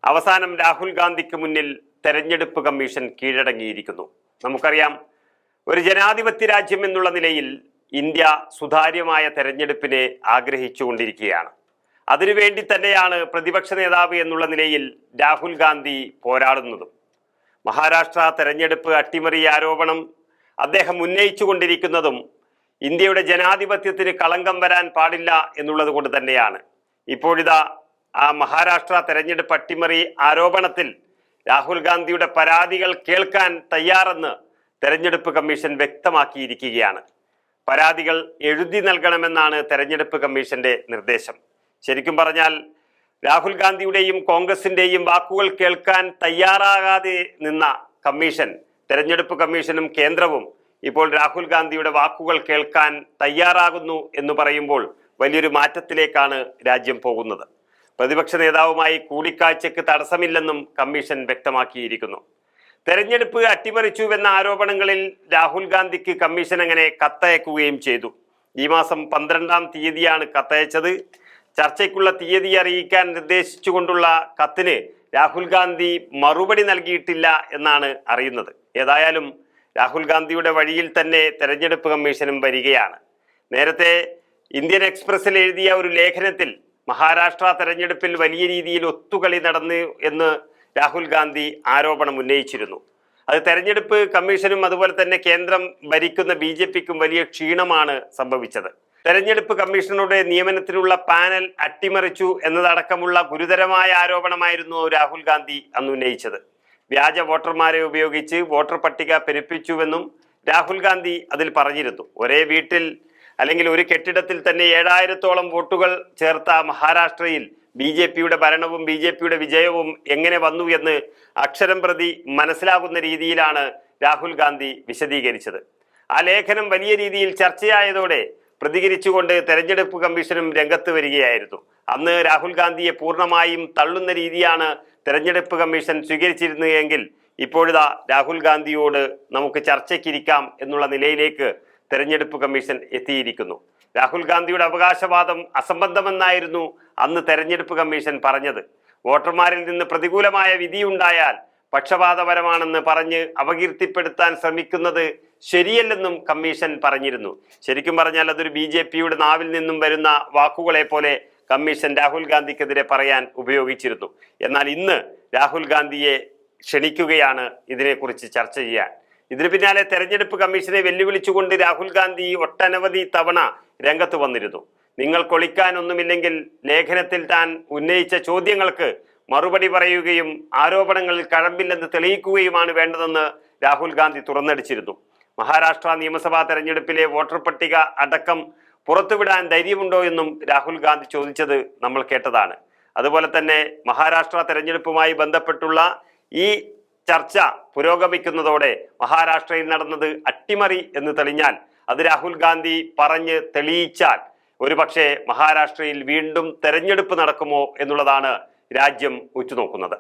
അവസാനം രാഹുൽ ഗാന്ധിക്ക് മുന്നിൽ തെരഞ്ഞെടുപ്പ് കമ്മീഷൻ കീഴടങ്ങിയിരിക്കുന്നു. നമുക്കറിയാം, ഒരു ജനാധിപത്യ രാജ്യം എന്നുള്ള നിലയിൽ ഇന്ത്യ സുതാര്യമായ തെരഞ്ഞെടുപ്പിനെ ആഗ്രഹിച്ചുകൊണ്ടിരിക്കുകയാണ്. അതിനുവേണ്ടി തന്നെയാണ് പ്രതിപക്ഷ നേതാവ് എന്നുള്ള നിലയിൽ രാഹുൽ ഗാന്ധി പോരാടുന്നതും. മഹാരാഷ്ട്ര തെരഞ്ഞെടുപ്പ് അട്ടിമറി ആരോപണം അദ്ദേഹം ഉന്നയിച്ചു കൊണ്ടിരിക്കുന്നതും ഇന്ത്യയുടെ ജനാധിപത്യത്തിന് കളങ്കം വരാൻ പാടില്ല എന്നുള്ളത് കൊണ്ട് തന്നെയാണ്. ഇപ്പോഴിതാ ആ മഹാരാഷ്ട്ര തെരഞ്ഞെടുപ്പ് അട്ടിമറി ആരോപണത്തിൽ രാഹുൽ ഗാന്ധിയുടെ പരാതികൾ കേൾക്കാൻ തയ്യാറെന്ന് തെരഞ്ഞെടുപ്പ് കമ്മീഷൻ വ്യക്തമാക്കിയിരിക്കുകയാണ്. പരാതികൾ എഴുതി നൽകണമെന്നാണ് തെരഞ്ഞെടുപ്പ് കമ്മീഷന്റെ നിർദ്ദേശം. ശരിക്കും പറഞ്ഞാൽ രാഹുൽ ഗാന്ധിയുടെയും കോൺഗ്രസിന്റെയും വാക്കുകൾ കേൾക്കാൻ തയ്യാറാകാതെ നിന്ന കമ്മീഷൻ, തെരഞ്ഞെടുപ്പ് കമ്മീഷനും കേന്ദ്രവും ഇപ്പോൾ രാഹുൽ ഗാന്ധിയുടെ വാക്കുകൾ കേൾക്കാൻ തയ്യാറാകുന്നു എന്ന് പറയുമ്പോൾ വലിയൊരു മാറ്റത്തിലേക്കാണ് രാജ്യം പോകുന്നത്. പ്രതിപക്ഷ നേതാവുമായി കൂടിക്കാഴ്ചയ്ക്ക് തടസ്സമില്ലെന്നും കമ്മീഷൻ വ്യക്തമാക്കിയിരിക്കുന്നു. തെരഞ്ഞെടുപ്പ് അട്ടിമറിച്ചുവെന്ന ആരോപണങ്ങളിൽ രാഹുൽ ഗാന്ധിക്ക് കമ്മീഷൻ അങ്ങനെ കത്തയക്കുകയും ചെയ്തു. ഈ മാസം 12-ാം തീയതിയാണ് കത്തയച്ചത്. ചർച്ചയ്ക്കുള്ള തീയതി അറിയിക്കാൻ നിർദ്ദേശിച്ചുകൊണ്ടുള്ള കത്തിന് രാഹുൽ ഗാന്ധി മറുപടി നൽകിയിട്ടില്ല എന്നാണ് അറിയുന്നത്. ഏതായാലും രാഹുൽ ഗാന്ധിയുടെ വഴിയിൽ തന്നെ തെരഞ്ഞെടുപ്പ് കമ്മീഷനും വരികയാണ്. നേരത്തെ ഇന്ത്യൻ എക്സ്പ്രസിൽ എഴുതിയ ഒരു ലേഖനത്തിൽ മഹാരാഷ്ട്ര തെരഞ്ഞെടുപ്പിൽ വലിയ രീതിയിൽ ഒത്തുകളി നടന്നു എന്ന് രാഹുൽ ഗാന്ധി ആരോപണം ഉന്നയിച്ചിരുന്നു. അത് തെരഞ്ഞെടുപ്പ് കമ്മീഷനും അതുപോലെ തന്നെ കേന്ദ്രം ഭരിക്കുന്ന BJPക്കും വലിയ ക്ഷീണമാണ് സംഭവിച്ചത്. തെരഞ്ഞെടുപ്പ് കമ്മീഷനുടെ നിയമനത്തിനുള്ള പാനൽ അട്ടിമറിച്ചു എന്നതടക്കമുള്ള ഗുരുതരമായ ആരോപണമായിരുന്നു രാഹുൽ ഗാന്ധി അന്ന് ഉന്നയിച്ചത്. വ്യാജ വോട്ടർമാരെ ഉപയോഗിച്ച് വോട്ടർ പട്ടിക പെരുപ്പിച്ചുവെന്നും രാഹുൽ ഗാന്ധി അതിൽ പറഞ്ഞിരുന്നു. ഒരേ വീട്ടിൽ അല്ലെങ്കിൽ ഒരു കെട്ടിടത്തിൽ തന്നെ 7000-ഓളം വോട്ടുകൾ ചേർത്ത മഹാരാഷ്ട്രയിൽ BJPയുടെ ഭരണവും BJPയുടെ വിജയവും എങ്ങനെ വന്നു എന്ന് അക്ഷരം പ്രതി മനസ്സിലാകുന്ന രീതിയിലാണ് രാഹുൽ ഗാന്ധി വിശദീകരിച്ചത്. ആ ലേഖനം വലിയ രീതിയിൽ ചർച്ചയായതോടെ പ്രതികരിച്ചുകൊണ്ട് തെരഞ്ഞെടുപ്പ് കമ്മീഷനും രംഗത്ത് വരികയായിരുന്നു. അന്ന് രാഹുൽ ഗാന്ധിയെ പൂർണ്ണമായും തള്ളുന്ന രീതിയാണ് തെരഞ്ഞെടുപ്പ് കമ്മീഷൻ സ്വീകരിച്ചിരുന്നതെങ്കിൽ ഇപ്പോഴിതാ രാഹുൽ ഗാന്ധിയോട് നമുക്ക് ചർച്ചയ്ക്കിരിക്കാം എന്നുള്ള നിലയിലേക്ക് തെരഞ്ഞെടുപ്പ് കമ്മീഷൻ എത്തിയിരിക്കുന്നു. രാഹുൽ ഗാന്ധിയുടെ അവകാശവാദം അസംബന്ധമെന്നായിരുന്നു അന്ന് തെരഞ്ഞെടുപ്പ് കമ്മീഷൻ പറഞ്ഞത്. വോട്ടർമാരിൽ നിന്ന് പ്രതികൂലമായ വിധിയുണ്ടായാൽ പക്ഷപാതപരമാണെന്ന് പറഞ്ഞ് അപകീർത്തിപ്പെടുത്താൻ ശ്രമിക്കുന്നത് ശരിയല്ലെന്നും കമ്മീഷൻ പറഞ്ഞിരുന്നു. ശരിക്കും പറഞ്ഞാൽ അതൊരു BJPയുടെ നാവിൽ നിന്നും വരുന്ന വാക്കുകളെ പോലെ കമ്മീഷൻ രാഹുൽ ഗാന്ധിക്കെതിരെ പറയാൻ ഉപയോഗിച്ചിരുന്നു. എന്നാൽ ഇന്ന് രാഹുൽ ഗാന്ധിയെ ക്ഷണിക്കുകയാണ് ഇതിനെക്കുറിച്ച് ചർച്ച ചെയ്യാൻ. ഇതിന് പിന്നാലെ തെരഞ്ഞെടുപ്പ് കമ്മീഷനെ വെല്ലുവിളിച്ചുകൊണ്ട് രാഹുൽ ഗാന്ധി ഒട്ടനവധി തവണ രംഗത്ത് വന്നിരുന്നു. നിങ്ങൾ കൊളിക്കാനൊന്നുമില്ലെങ്കിൽ ലേഖനത്തിൽ താൻ ഉന്നയിച്ച ചോദ്യങ്ങൾക്ക് മറുപടി പറയുകയും ആരോപണങ്ങളിൽ കഴമ്പില്ലെന്ന് തെളിയിക്കുകയുമാണ് വേണ്ടതെന്ന് രാഹുൽ ഗാന്ധി തുറന്നടിച്ചിരുന്നു. മഹാരാഷ്ട്ര നിയമസഭാ തെരഞ്ഞെടുപ്പിലെ വോട്ടർ പട്ടിക അടക്കം പുറത്തുവിടാൻ ധൈര്യമുണ്ടോ എന്നും രാഹുൽ ഗാന്ധി ചോദിച്ചത് നമ്മൾ കേട്ടതാണ്. അതുപോലെ തന്നെ മഹാരാഷ്ട്ര തെരഞ്ഞെടുപ്പുമായി ബന്ധപ്പെട്ടുള്ള ഈ ചർച്ച പുരോഗമിക്കുന്നതോടെ മഹാരാഷ്ട്രയിൽ നടന്നത് അട്ടിമറി എന്ന് തെളിഞ്ഞാൽ, അത് രാഹുൽ ഗാന്ധി പറഞ്ഞ് തെളിയിച്ചാൽ ഒരുപക്ഷെ മഹാരാഷ്ട്രയിൽ വീണ്ടും തെരഞ്ഞെടുപ്പ് നടക്കുമോ എന്നുള്ളതാണ് രാജ്യം ഉറ്റുനോക്കുന്നത്.